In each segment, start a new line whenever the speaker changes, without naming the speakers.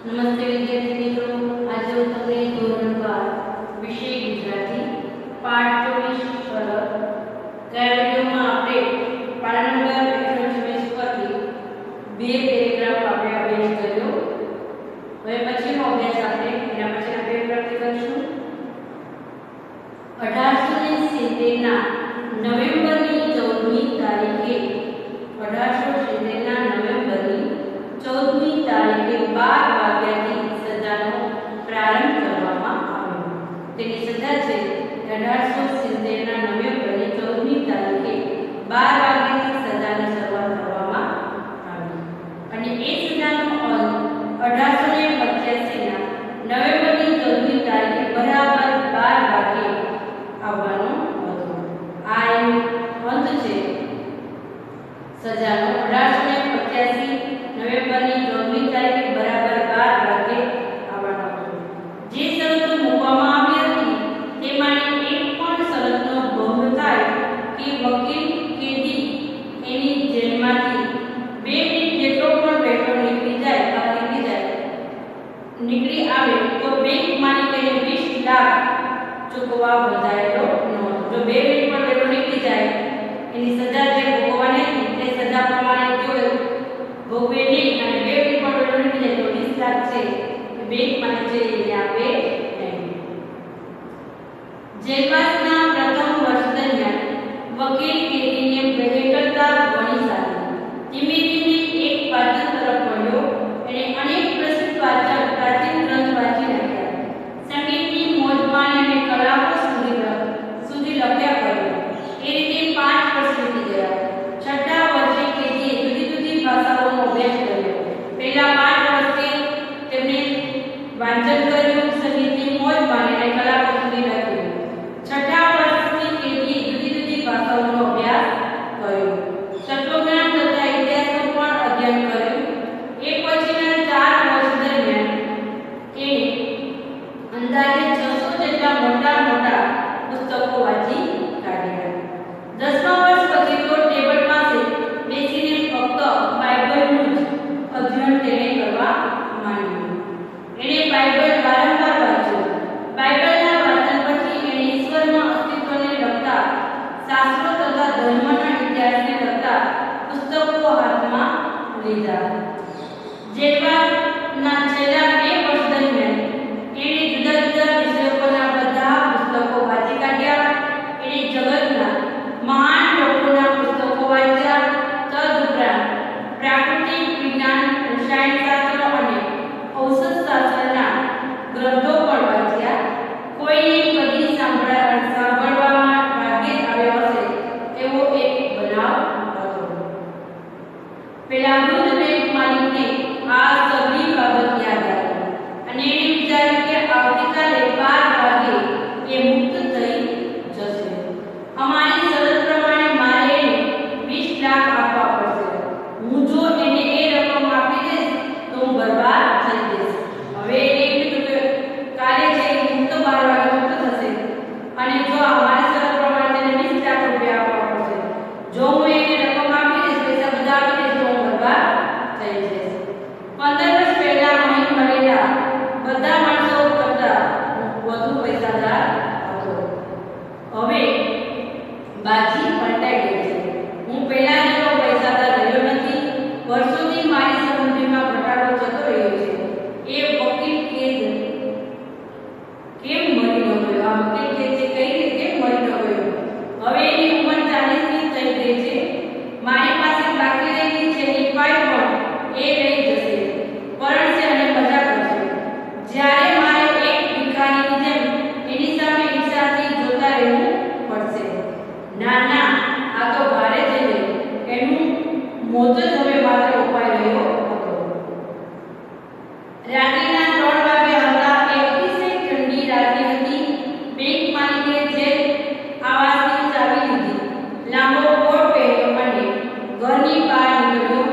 નમસ્તે વિદ્યાર્થી મિત્રો, આજે હું તમને ધોરણ 12 વિષય ગુજરાતી પાઠ 24 શરત ગયા વિડિયોમાં આપણે પાના નંબર 126 પરથી બે પેરેગ્રાફ આપણે અભ્યાસ કર્યો. હવે પછીનો અભ્યાસ આપણે એના પછીના પેરેગ્રાફથી કરીશું. 1870 ના નવેમ્બરની 14મી તારીખે 1870 ના નવેમ્બરની 14મી તારીખે 12 વાગ્યાથી સજાનો પ્રારંભ કરવામાં આવ્યો. તેની સજા છે 1870 ના નવેમ્બરની 14મી તારીખે 12 વાગ્યાથી સજાની શરૂઆત કરવામાં આવી અને એ સજાનો અંત 1885 ના નવેમ્બરની 14મી તારીખે બરાબર 12 વાગે આવવાનો હતો. આ અંત છે સજાનો 1885 નવેમ્બરની 14મી તારીખે બરાબર 12 વાગે આવવાનો હતો. જે શરતો મૂકવામાં આવી હતી તેમાંની એક પણ શરતનો ભંગ થાય કે વકીલ કેદી એની જેલમાંથી 2 મિનિટ જેટલો પણ વહેલો નીકળી આવે તો બેંક માલિકોને 20 લાખ ચૂકવવા વધારેલો નહોતો. જો 2 મિનિટ પણ વહેલો નીકળી જાય એની સજા જે ભોગવવાની હતી તે સજા પ્રમાણે જો ભોગવે નહીં અને 2 મિનિટ પણ વહેલો નીકળી જાય તો 20 લાખ છે એ બેંક માલિક છે એને આપે નહીં. જેલવાસના પ્રથમ વર્ષ દરમિયાન વકીલ કેદીને બેહેકલતા ભણી સાથે ધીમે ધીમે એક પાત્ર તરફ વળ્યો. એને અનેક પ્રસિદ્ધ પ્રાચીન ગ્રંથ વાંચી નાખ્યા. સંગીતની મોજ માણી અને કલાઓ સુધી લખ્યા કર્યો. એ રીતે 5 વર્ષ વીતી ગયા. છઠ્ઠા વર્ષે કેદીએ જુદી જુદી ભાષાઓનો અભ્યાસ કર્યો. પહેલા 5 વર્ષે તેમણે વાંચન કર્યું, સંગીતની મોજ માણી અને કલાઓ સુધી લખ્યું. છઠ્ઠા વર્ષથી કેદીએ જુદી જુદી ભાષાઓનો અભ્યાસ કર્યો. તત્વજ્ઞાન તથા ઇતિહાસનું પણ અધ્યયન કર્યું. એ પછીના 4 વર્ષ દરમિયાન એણે અંદાજે 600 જેટલા મોટા પુસ્તકો વાંચી કાઢ્યા. 10મા વર્ષ પછી તો ટેબલ પાસે બેસીને ફક્ત બાઇબલનું જ અધ્યયન તેણે કરવા માંડ્યું. એણે બાઇબલ વારંવાર વાંચ્યું. બાઇબલના વાંચન પછી એણે ઈશ્વરના અસ્તિત્વને લગતા શાસ્ત્રો તથા ધર્મના ઇતિહાસને લગતા પુસ્તકો હાથમાં લીધા. જેલવાસના છેલ્લા 2 વર્ષ દરમિયાન એણે જુદા જુદા વિષયો પરના બધા પુસ્તકો વાંચી કાઢ્યા. એણે જગતના મહાન લોકોના પુસ્તકો વાંચ્યા. તદુપરાંત પ્રાકૃતિક વિજ્ઞાન, રસાયણશાસ્ત્ર અને ઔષધશાસ્ત્રના ગ્રંથો પણ વાંચ્યા. કોઈને કદી સાંભળવામાં ભાગ્યે આવ્યો હશે એવો એક બનાવ હતો. પેલા વૃદ્ધ બેંક માલિકને આ સગળી બાબત યાદ આવી અને એણે વિચાર્યું કે આવતીકાલે 12 વાગે એ મુક્ત થઈ જશે. અમારી શરત પ્રમાણે મારે એને 20 લાખ આપવા પડશે. હું જો એને એ રકમ આપી દઈશ તો હું બરબાદ થઈ જઈશ. હવે એને કીધું કે કાલે છે એ મુક્ત 12 વાગે મુક્ત થશે અને જો અમારી શરત પ્રમાણે તેને 20 લાખ રૂપિયા આપવા પડશે. જો હું એને રકમ આપી દઈશ, પૈસા બધા આપી દઈશ તો હું બરબાદ થઈ જઈશ. 15 વર્ષ પહેલા અહીં મળેલા બધા માણસો કરતા વધુ પૈસાદાર હતો. હવે બાજી પલટાઈ ગઈ છે. હું પહેલા જેવો પૈસાદાર રહ્યો નથી. વર્ષોથી મારી સમૃદ્ધિમાં ઘટાડો થતો રહ્યો છે. એ વકીલ કેમ મરી ન ગયો? આ વકીલ કે છે કઈ રીતે મરી ન ગયો? હવે એની ઉંમર 40 ની થઈ ગઈ છે. મારી પાસે બાકી રહેલી છેલ્લી ફાઇલ પણ એ લઈ જશે, પરણશે અને મજા કરશે. જ્યારે મારે એક ભિખારીની જેમ એની સામે ઈર્ષાથી જોતા રહેવું પડશે. ના ના, આ તો ભારે થઈ ગઈ. એનું મોત જ હવે માત્ર ઉપાય રહ્યો હતો. રાત્રિના 3 વાગ્યા હતા. એ અતિશય ઠંડી રાત્રિ હતી. બેંક માલિકે જેલ આવાસની ચાવી લીધી, લાંબો કોટ પહેર્યો અને ઘરની બહાર નીકળ્યો.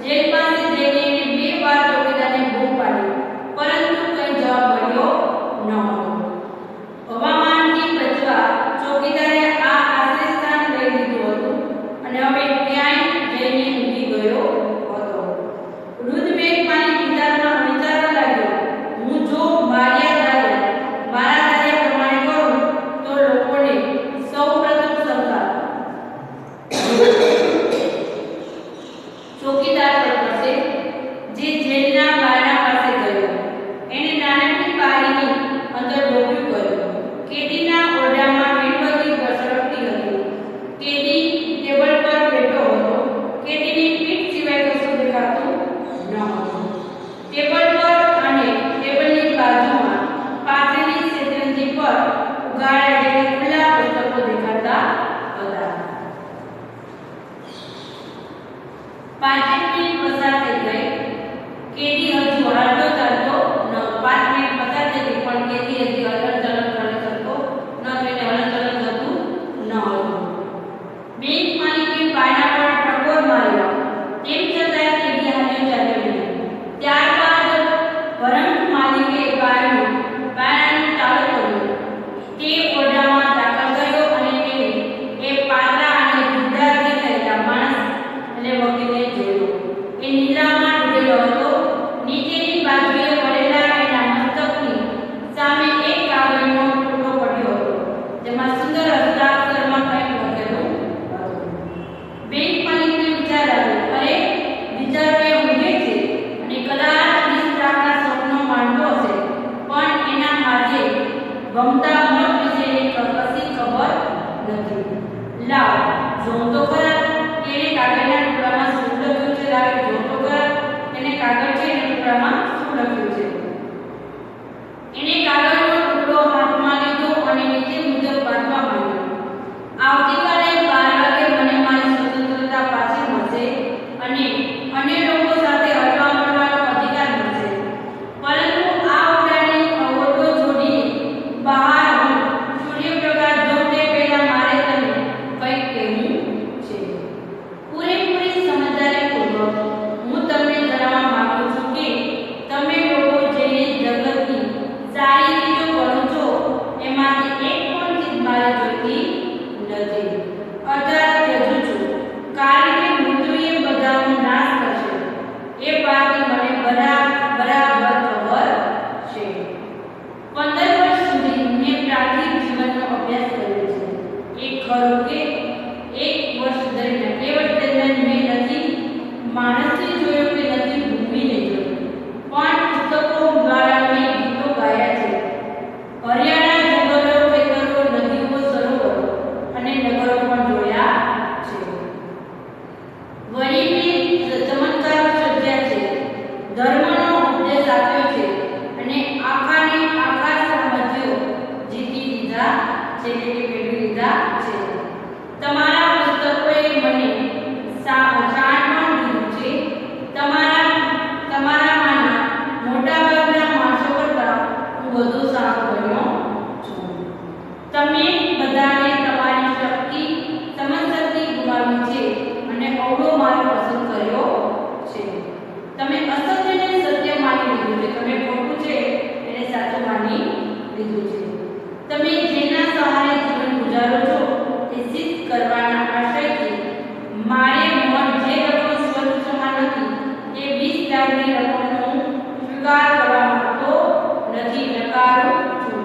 જેલ પાસે જઈને એને 2 વાર ચોકીદારને બૂમ પાડી, પરંતુ કંઈ જવાબ મળ્યો ન હતો. હવામાનથી બચવા ચોકીદારે આ આશ્રયસ્થાન લઈ લીધું હતું અને હવે ક્યાંય જઈને ઊંઘી ગયો હતો. વૃદ્ધ બેંક માલિક વિચારવા લાગ્યો 5 મિનિટ પસાર થઈ ગઈ. કેદી હજુ હાલતો ચાલતો ન. 5 મિનિટ પસાર થઈ ગઈ પણ કેદી હજી હલનચલન કરી શકતો ન. તેને હલનચલન થતું ન હતું. બેંક માલિકે બારણા પર ટકોર માર્યો તેમ છતાં કેદી હાલ્યો ચાલ્યો નહીં. ત્યારબાદ ભરંગ માલિકે બારણાનું ચાલુ કર્યું. તે ઓરડામાં દાખલ થયો અને તેને એ પાતળા અને જુદા દેખાયેલા માણસ અને વકીલને જોયો. એ નિદ્રામાં ડૂબેલો હતો. નીચેની બાજુએ પડેલા એના મસ્તકની સામે એક કાગળનો ટુકડો પડ્યો હતો જેમાં સુંદર હસ્તાક્ષરમાં કંઈક લખેલું હતું. બેંક માલિકને વિચાર આવ્યો, અરે બિચારો એ ઊંઘે છે અને કદાચ 20 લાખના સ્વપ્નો માંડતો હશે પણ એના માથે ગમતા મત વિશેની કશી ખબર નથી. લાવ જોઉં તો ખરા એને કાગળના ટુકડામાં શું લખ્યું છે. લાવ જોઉં તો ખરા એને કાગળ છે એના ટુકડામાં શું લખ્યું છે. એને કાગળનો ટુકડો હાથમાં લીધો અને નીચે મુજબ વાંચવા માંડ્યો. આવતીકાલે 12 વાગે મને મારી સ્વતંત્રતા પાછી મળશે અને અન્ય લોકો સાથે હળવા મળવાનો અધિકાર મળશે. પરંતુ આ ઓરડાની અવરોધો છોડીને બહાર હું સૂર્યપ્રકાશ જોઉં તે પહેલા મારે તને કંઈક કહેવું છે. પૂરેપૂરી સમજદારીપૂર્વક હું તમને જણાવવા માંગુ છું કે તમે લોકો જેને જગતની સારી ચીજો કરો છો એમાંથી એક પણ ચીજ મારે જોઈતી નથી. અર્થાત ત્યજું છું, કારણ કે મૃત્યુએ બધાનો નાશ કરશે એ વાતની મને બરાબર ખબર છે. 15 વર્ષ સુધી મેં પ્રાથમિક જીવનનો અભ્યાસ કર્યો છે. એ ખરું કે 1 વર્ષ દરમિયાન મેં નથી માણસને જોયો કે નથી ભૂમિને જોયો, પણ પુસ્તકો દ્વારા મેં ગીતો ગાયા છે. હરિયાણા જંગલો, ખેતરો, નદીઓ, સરોવરો અને નગરો પણ જોયા છે. વળી મેં ચમત્કારો સર્જ્યા છે, ધર્મનો ઉપદેશ આપ્યો છે અને આખા સામ્રાજ્યો જીતી લીધા છે કે મેળવી લીધા છે. તમારા પુસ્તકોએ મને શાણ પણ દીધું છે. તમારામાંના મોટાભાગના માણસો કરતાં હું વધુ સારો બન્યો છું. તમે બધાને તમારી સમજશક્તિ ગુમાવી છે અને અવળો માર્ગ પસંદ કર્યો છે. તમે અસત્યને સત્ય માની લીધું છે. તમે ખોટું છે એને સાચું માની લીધું છે. તમે જેના સહારે જીવન ગુજારો છો તે સિદ્ધ કરવાના આશયથી મારે મન જે રકમ સ્વર્ગ સમાન નથી તે 20 લાખની રકમનો સ્વીકાર કરવા માંગતો નથી, નકારું છું.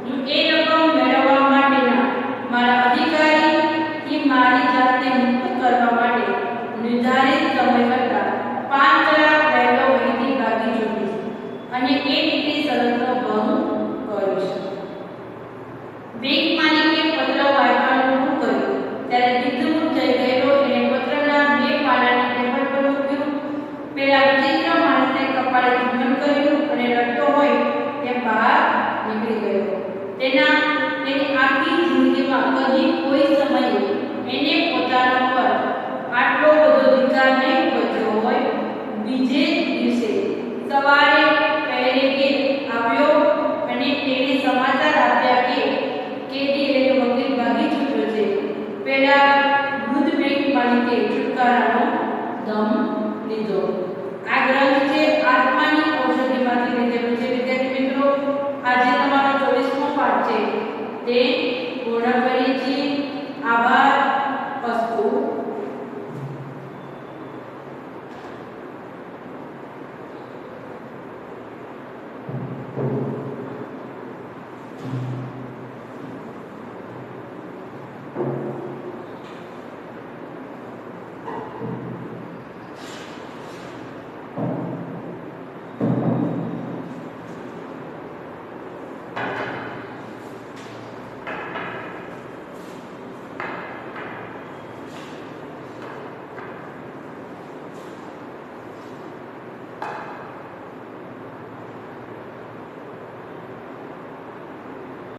હું એ રકમ મેળવવા માટેના મારા અધિકારીથી મારી જાતને મુક્ત કરવા માટે નિર્ધારિત સમય કરતાં 5 કલાક પહેલો અહીંથી ભાગી છૂટીશ અને એ રીતે શરતનો ભંગ કરીશ. બેંક માલિકે પત્ર વાંચવાનું પૂરું કર્યું ત્યારે દીધું થઈ ગયેલો એને પત્રના 2 પાનાને ટેબલ પર મૂક્યું. પેલા વિચિત્ર માણસને કપાળે ચુંબન કર્યું અને રડતો હોય તેમ બહાર નીકળી ગયો. તેની આખી જિંદગીમાં કદી કોઈ સમયે એને પોતાના પર આટલો બધો ધિક્કાર નહીં પહોંચ્યો હોય. બીજે દિવસે સવારે પહેરેકે આવ્યો અને તેને સમાચાર આપ્યા કે કેદી એટલે વકીલ ભાગી છૂટ્યો છે. પેલા વૃદ્ધ બેંક માલિકે છુટકારાનો દમ લીધો. આ ગ્રંથ છે આત્માની ઔષધિમાંથી લીધેલું છે. વિદ્યાર્થી મિત્રો, આજે તમારો 24મો પાઠ છે તે પૂર્ણ કરીએ છીએ. આભાર.